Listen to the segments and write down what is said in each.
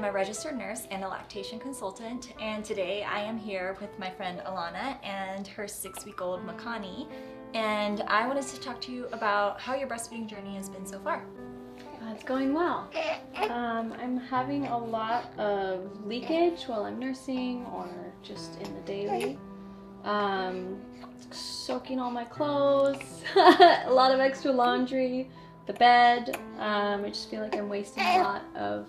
I'm a registered nurse and a lactation consultant, and today I am here with my friend Alana and her 6-week-old Makani, and I wanted to talk to you about how your breastfeeding journey has been so far. It's going well. I'm having a lot of leakage while I'm nursing or just in the daily. Soaking all my clothes, a lot of extra laundry, the bed. I just feel like I'm wasting a lot of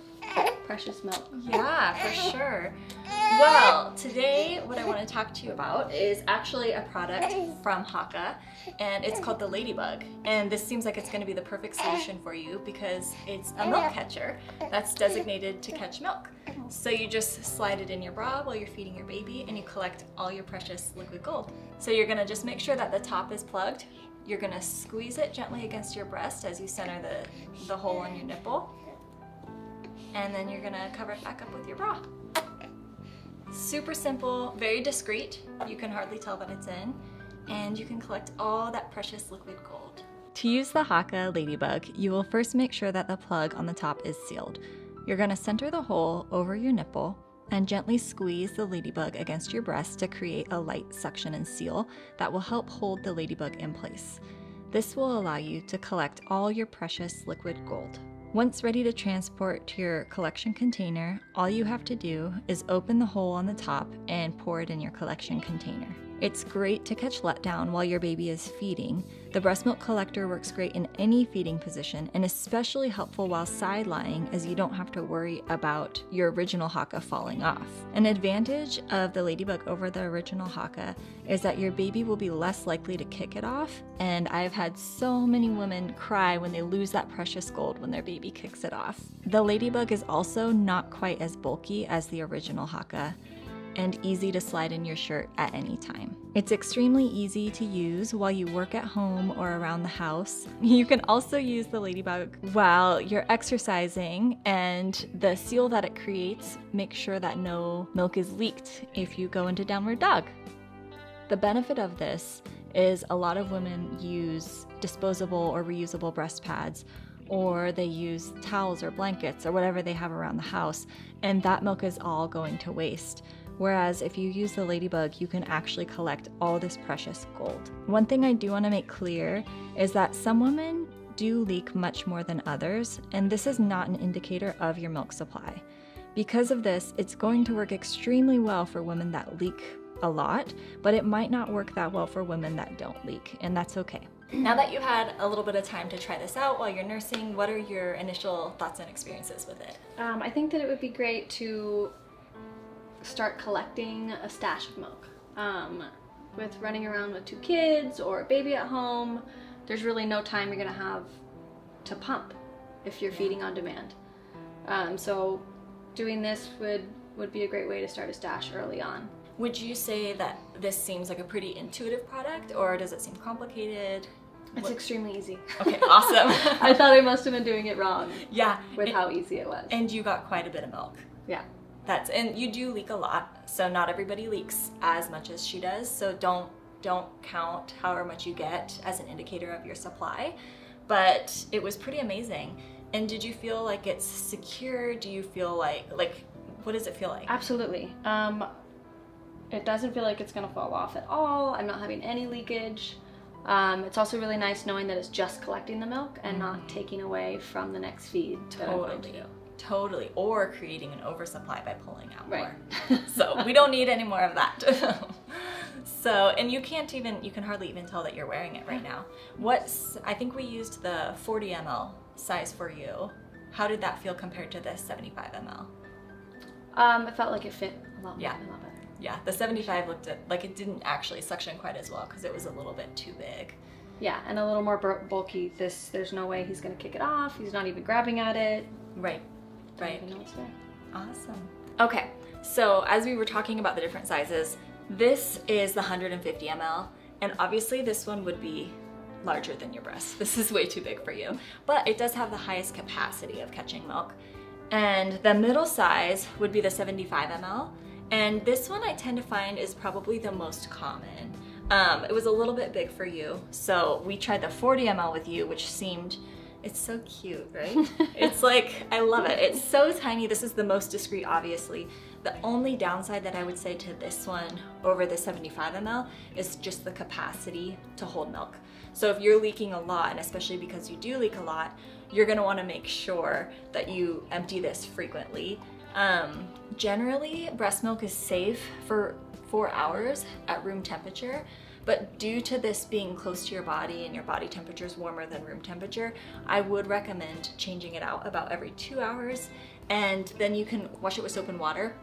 precious milk. Yeah, for sure. Well, today what I want to talk to you about is actually a product from Haakaa, and it's called the Ladybug. And this seems like it's going to be the perfect solution for you because it's a milk catcher that's designated to catch milk. So you just slide it in your bra while you're feeding your baby and you collect all your precious liquid gold. So you're going to just make sure that the top is plugged. You're going to squeeze it gently against your breast as you center the hole on your nipple. And then you're going to cover it back up with your bra. Super simple, very discreet. You can hardly tell that it's in. And you can collect all that precious liquid gold. To use the Haakaa Ladybug, you will first make sure that the plug on the top is sealed. You're going to center the hole over your nipple and gently squeeze the ladybug against your breast to create a light suction and seal that will help hold the ladybug in place. This will allow you to collect all your precious liquid gold. Once ready to transport to your collection container, all you have to do is open the hole on the top and pour it in your collection container. It's great to catch letdown while your baby is feeding. The breast milk collector works great in any feeding position and especially helpful while side lying, as you don't have to worry about your original Haakaa falling off. An advantage of the Ladybug over the original Haakaa is that your baby will be less likely to kick it off, and I've had so many women cry when they lose that precious gold when their baby kicks it off. The Ladybug is also not quite as bulky as the original Haakaa, and easy to slide in your shirt at any time. It's extremely easy to use while you work at home or around the house. You can also use the Ladybug while you're exercising, and the seal that it creates makes sure that no milk is leaked if you go into downward dog. The benefit of this is a lot of women use disposable or reusable breast pads, or they use towels or blankets or whatever they have around the house, and that milk is all going to waste. Whereas if you use the Ladybug, you can actually collect all this precious gold. One thing I do want to make clear is that some women do leak much more than others, and this is not an indicator of your milk supply. Because of this, it's going to work extremely well for women that leak a lot, but it might not work that well for women that don't leak, and that's okay. Now that you had a little bit of time to try this out while you're nursing, what are your initial thoughts and experiences with it? I think that it would be great to start collecting a stash of milk. With running around with 2 kids or a baby at home, there's really no time you're gonna have to pump if you're feeding on demand. So doing this would be a great way to start a stash early on. Would you say that this seems like a pretty intuitive product, or does it seem complicated? It's extremely easy. Okay, awesome. I thought I must have been doing it wrong. Yeah. With how easy it was. And you got quite a bit of milk. Yeah. And you do leak a lot, so not everybody leaks as much as she does, so don't count however much you get as an indicator of your supply. But it was pretty amazing. And did you feel like it's secure? Do you feel like what does it feel like? Absolutely. It doesn't feel like it's gonna fall off at all. I'm not having any leakage. It's also really nice knowing that it's just collecting the milk and not taking away from the next feed that I'm going to do. Totally, or creating an oversupply by pulling out right. more. So we don't need any more of that. So, and you can hardly even tell that you're wearing it right now. I think we used the 40 ml size for you. How did that feel compared to the 75 ml? It felt like it fit a lot better. Yeah, the 75 looked like it didn't actually suction quite as well because it was a little bit too big. Yeah, and a little more bulky. There's no way he's gonna kick it off. He's not even grabbing at it. Right. Don't even know it's there. Awesome. Okay, so as we were talking about the different sizes, this is the 150 ml, and obviously this one would be larger than your breast. This is way too big for you, but it does have the highest capacity of catching milk. And the middle size would be the 75 ml, and this one I tend to find is probably the most common. It was a little bit big for you, so we tried the 40 ml with you, which seemed It's so cute, right? It's like, I love it. It's so tiny. This is the most discreet, obviously. The only downside that I would say to this one over the 75 ml is just the capacity to hold milk. So if you're leaking a lot, and especially because you do leak a lot, you're gonna wanna make sure that you empty this frequently. Generally, breast milk is safe for 4 hours at room temperature. But due to this being close to your body and your body temperature is warmer than room temperature, I would recommend changing it out about every 2 hours. And then you can wash it with soap and water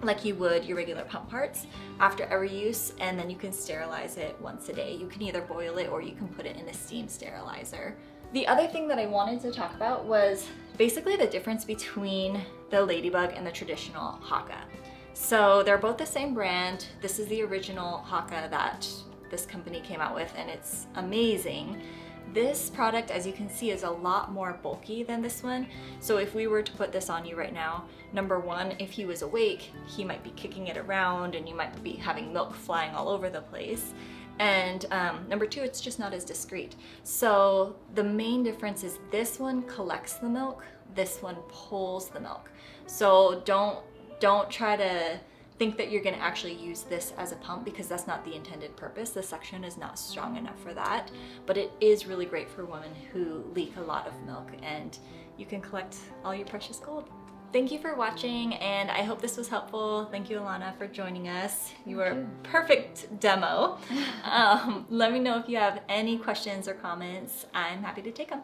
like you would your regular pump parts after every use, and then you can sterilize it once a day. You can either boil it or you can put it in a steam sterilizer. The other thing that I wanted to talk about was basically the difference between the Ladybug and the traditional Haakaa. So they're both the same brand. This is the original Haakaa that this company came out with, and it's amazing. This product, as you can see, is a lot more bulky than this one. So if we were to put this on you right now, number one, if he was awake, he might be kicking it around and you might be having milk flying all over the place. And number two, it's just not as discreet. So the main difference is this one collects the milk, this one pulls the milk. So don't try to think that you're going to actually use this as a pump, because that's not the intended purpose. The suction is not strong enough for that, but it is really great for women who leak a lot of milk, and you can collect all your precious gold. Thank you for watching, and I hope this was helpful. Thank you, Alana, for joining us. You were a perfect demo. Let me know if you have any questions or comments. I'm happy to take them.